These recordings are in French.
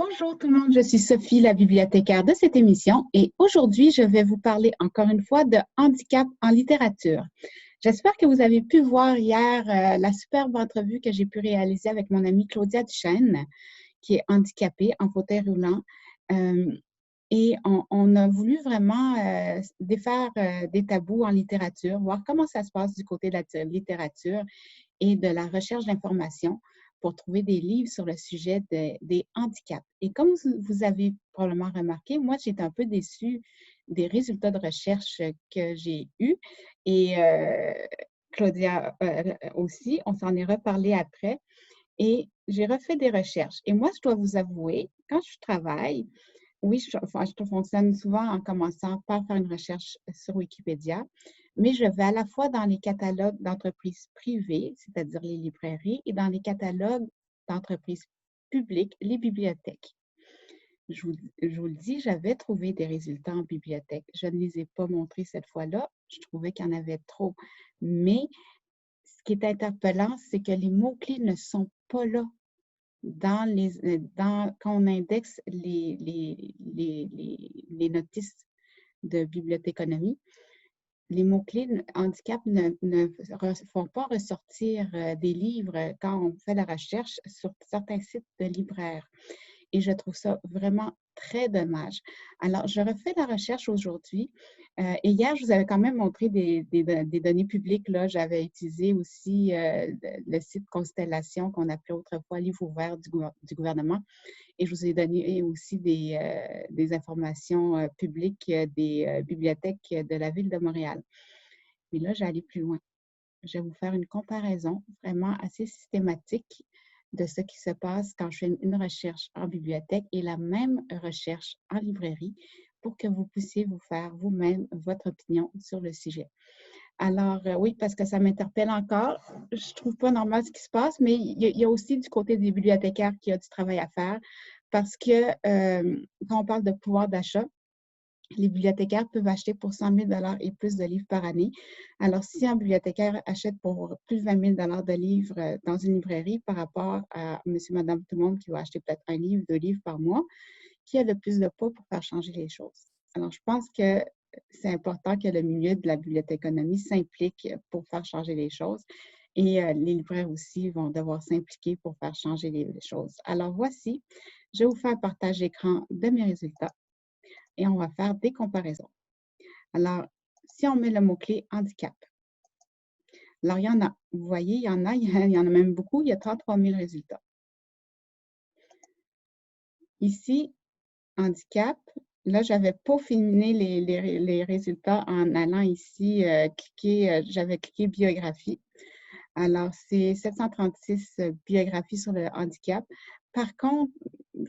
Bonjour tout le monde, je suis Sophie, la bibliothécaire de cette émission et aujourd'hui, je vais vous parler encore une fois de handicap en littérature. J'espère que vous avez pu voir hier la superbe entrevue que j'ai pu réaliser avec mon amie Claudia Duchesne, qui est handicapée en fauteuil roulant. Et on a voulu vraiment défaire des tabous en littérature, voir comment ça se passe du côté de la littérature et de la recherche d'informations pour trouver des livres sur le sujet des handicaps. Et comme vous avez probablement remarqué, moi, j'étais un peu déçue des résultats de recherche que j'ai eus. Et Claudia aussi, on s'en est reparlé après. Et j'ai refait des recherches. Et moi, je dois vous avouer, quand je travaille, oui, je fonctionne souvent en commençant par faire une recherche sur Wikipédia, mais je vais à la fois dans les catalogues d'entreprises privées, c'est-à-dire les librairies, et dans les catalogues d'entreprises publiques, les bibliothèques. Je vous le dis, j'avais trouvé des résultats en bibliothèque. Je ne les ai pas montrés cette fois-là. Je trouvais qu'il y en avait trop. Mais ce qui est interpellant, c'est que les mots-clés ne sont pas là quand on indexe les notices de bibliothéconomie. Les mots-clés handicap ne font pas ressortir des livres quand on fait la recherche sur certains sites de libraires. Et je trouve ça vraiment très dommage. Alors, je refais la recherche aujourd'hui. Et hier, je vous avais quand même montré des données publiques. J'avais utilisé aussi le site Constellation qu'on appelait autrefois Livre ouvert du gouvernement. Et je vous ai donné aussi des informations publiques des bibliothèques de la ville de Montréal. Mais là, j'allais plus loin. Je vais vous faire une comparaison vraiment assez systématique de ce qui se passe quand je fais une recherche en bibliothèque et la même recherche en librairie pour que vous puissiez vous faire vous-même votre opinion sur le sujet. Alors, oui, parce que ça m'interpelle encore. Je ne trouve pas normal ce qui se passe, mais il y a aussi du côté des bibliothécaires qui a du travail à faire parce que quand on parle de pouvoir d'achat, les bibliothécaires peuvent acheter pour 100 000 et plus de livres par année. Alors, si un bibliothécaire achète pour plus de 20 000 de livres dans une librairie par rapport à monsieur, madame, tout le monde qui va acheter peut-être un livre, 2 livres par mois, qui a le plus de poids pour faire changer les choses? Alors, je pense que c'est important que le milieu de la bibliothéconomie s'implique pour faire changer les choses. Et les libraires aussi vont devoir s'impliquer pour faire changer les choses. Alors, voici, je vais vous faire un partage d'écran de mes résultats et on va faire des comparaisons. Alors, si on met le mot-clé handicap, alors il y en a, vous voyez, il y en a même beaucoup, il y a 33 000 résultats. Ici, handicap, là, j'avais peaufiné les résultats en allant ici j'avais cliqué biographie. Alors, c'est 736 biographies sur le handicap. Par contre,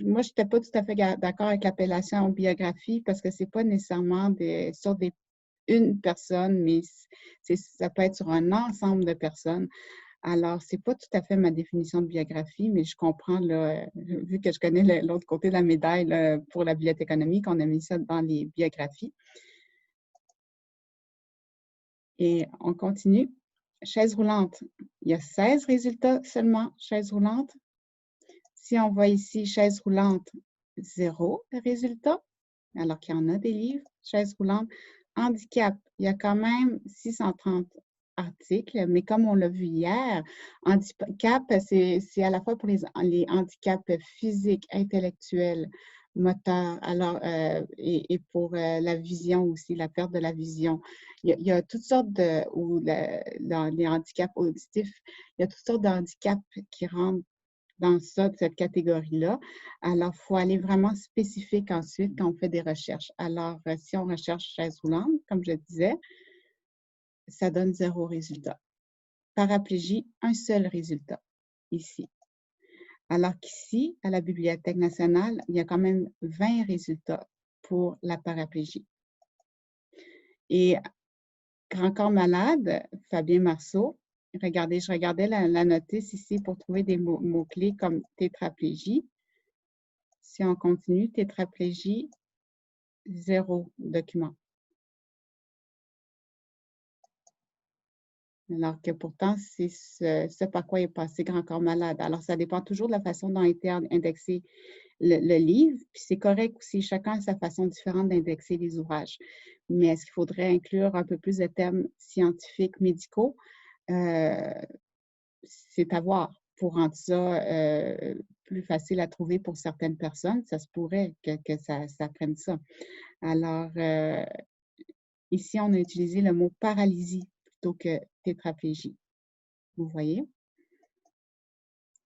moi, je n'étais pas tout à fait d'accord avec l'appellation biographie parce que ce n'est pas nécessairement sur une personne, mais ça peut être sur un ensemble de personnes. Alors, ce n'est pas tout à fait ma définition de biographie, mais je comprends, là, vu que je connais l'autre côté de la médaille là, pour la bibliothéconomie, qu'on a mis ça dans les biographies. Et on continue. Chaise roulante, il y a 16 résultats seulement, chaise roulante. Si on voit ici chaise roulante, 0 résultat, alors qu'il y en a des livres. Chaise roulante, handicap, il y a quand même 630 articles, mais comme on l'a vu hier, handicap, c'est à la fois pour les handicaps physiques, intellectuels, moteurs, alors, et pour la vision aussi, la perte de la vision. Il y a toutes sortes dans les handicaps auditifs, il y a toutes sortes de handicaps qui rentrent dans cette catégorie-là. Alors, il faut aller vraiment spécifique ensuite quand on fait des recherches. Alors, si on recherche chaise roulante, comme je disais, ça donne 0 résultat. Paraplégie, un seul résultat, ici. Alors qu'ici, à la Bibliothèque nationale, il y a quand même 20 résultats pour la paraplégie. Et Grand corps malade, Fabien Marceau, regardez, je regardais la notice ici pour trouver des mots-clés comme tétraplégie. Si on continue, tétraplégie, 0 document. Alors que pourtant, c'est ce par quoi est passé Grand corps malade. Alors, ça dépend toujours de la façon dont a été indexé le livre, puis c'est correct aussi, chacun a sa façon différente d'indexer les ouvrages. Mais est-ce qu'il faudrait inclure un peu plus de termes scientifiques, médicaux? C'est à voir. Pour rendre ça plus facile à trouver pour certaines personnes, ça se pourrait que ça prenne ça. Alors, ici, on a utilisé le mot paralysie plutôt que tétraplégie. Vous voyez?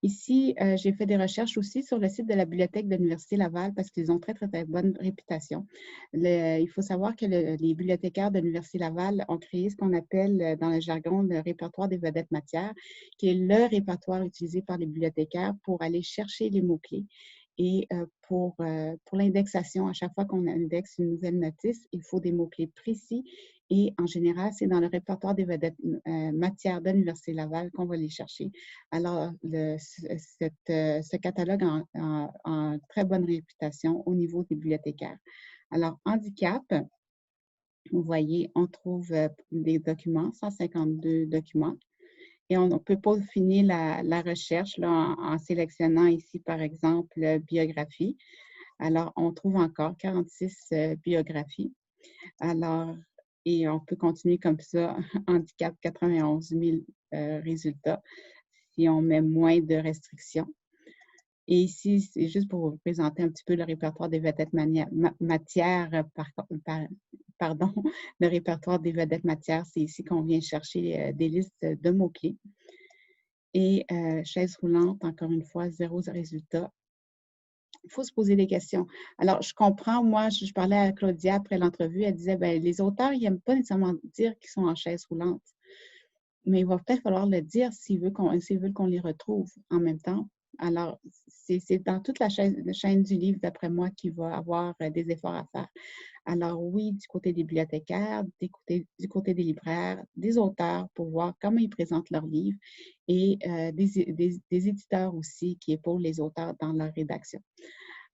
Ici, j'ai fait des recherches aussi sur le site de la bibliothèque de l'Université Laval parce qu'ils ont très, très, très bonne réputation. Il faut savoir que les bibliothécaires de l'Université Laval ont créé ce qu'on appelle dans le jargon le répertoire des vedettes matières, qui est le répertoire utilisé par les bibliothécaires pour aller chercher les mots-clés. Et pour l'indexation, à chaque fois qu'on indexe une nouvelle notice, il faut des mots-clés précis. Et en général, c'est dans le répertoire des vedettes matières de l'Université Laval qu'on va les chercher. Alors, ce catalogue a une très bonne réputation au niveau des bibliothécaires. Alors, handicap, vous voyez, on trouve des documents, 152 documents. Et on peut peaufiner la recherche là, en sélectionnant ici, par exemple, biographie. Alors, on trouve encore 46 biographies. Alors, et on peut continuer comme ça, handicap, 91 000 résultats, si on met moins de restrictions. Et ici, c'est juste pour vous présenter un petit peu le répertoire des vedettes matières, pardon, le répertoire des vedettes matières, c'est ici qu'on vient chercher des listes de mots-clés. Et chaise roulante, encore une fois, 0 résultat. Il faut se poser des questions. Alors, je comprends, moi, je parlais à Claudia après l'entrevue, elle disait, ben, les auteurs, ils n'aiment pas nécessairement dire qu'ils sont en chaise roulante. Mais il va peut-être falloir le dire s'ils veulent qu'on les retrouve en même temps. Alors, c'est dans toute la chaîne du livre, d'après moi, qu'il va avoir des efforts à faire. Alors oui, du côté des bibliothécaires, du côté des libraires, des auteurs pour voir comment ils présentent leurs livres et des éditeurs aussi qui épaulent les auteurs dans leur rédaction.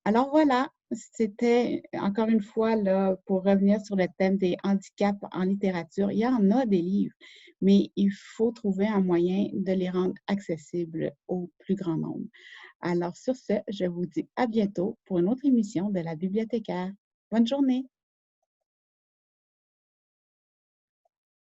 Alors voilà, c'était encore une fois là, pour revenir sur le thème des handicaps en littérature. Il y en a des livres, mais il faut trouver un moyen de les rendre accessibles au plus grand nombre. Alors sur ce, je vous dis à bientôt pour une autre émission de la bibliothécaire. Bonne journée!